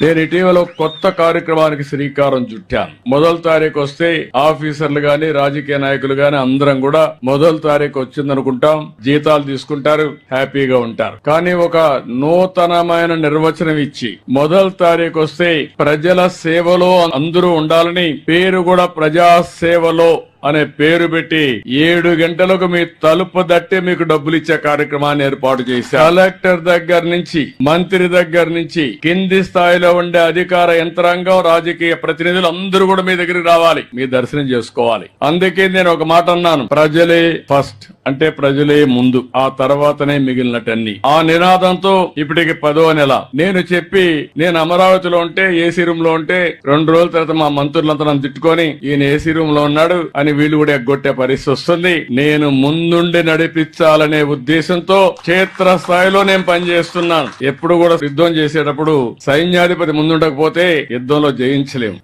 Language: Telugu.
నేను ఇటీవల ఒక కొత్త కార్యక్రమానికి శ్రీకారం చుట్టాను. 1వ తారీఖు వస్తే ఆఫీసర్లు గాని రాజకీయ నాయకులు గాని అందరం కూడా 1వ తారీఖు వచ్చిందనుకుంటాం, జీతాలు తీసుకుంటారు, హ్యాపీగా ఉంటారు. కానీ ఒక నూతనమైన నిర్వచనం ఇచ్చి 1వ తారీఖు వస్తే ప్రజల సేవలో అందరూ ఉండాలని, పేరు కూడా ప్రజా సేవలో అనే పేరు పెట్టి 7 గంటలకు మీ తలుపు దట్టి మీకు డబ్బులు ఇచ్చే కార్యక్రమాన్ని ఏర్పాటు చేశారు. కలెక్టర్ దగ్గర నుంచి, మంత్రి దగ్గర నుంచి, కింది స్థాయిలో ఉండే అధికార యంత్రాంగం, రాజకీయ ప్రతినిధులు అందరూ కూడా మీ దగ్గరికి రావాలి, మీ దర్శనం చేసుకోవాలి. అందుకే నేను ఒక మాట అన్నాను, ప్రజలే ఫస్ట్, అంటే ప్రజలే ముందు, ఆ తర్వాతనే మిగిలినటన్ని. ఆ నినాదంతో ఇప్పటికి 10వ నెల నేను అమరావతిలో ఉంటే, ఏసీ రూమ్ లో ఉంటే 2 రోజుల తర్వాత మా మంత్రులంతా నన్ను తిట్టుకొని ఈయన ఏసీ రూమ్ లో ఉన్నాడు అని వీళ్ళు కూడా ఎగ్గొట్టే పరిస్థితి వస్తుంది. నేను ముందుండి నడిపించాలనే ఉద్దేశంతో క్షేత్ర స్థాయిలో నేను పనిచేస్తున్నాను. ఎప్పుడు కూడా యుద్ధం చేసేటప్పుడు సైన్యాధిపతి ముందుండకపోతే యుద్ధంలో జయించలేము.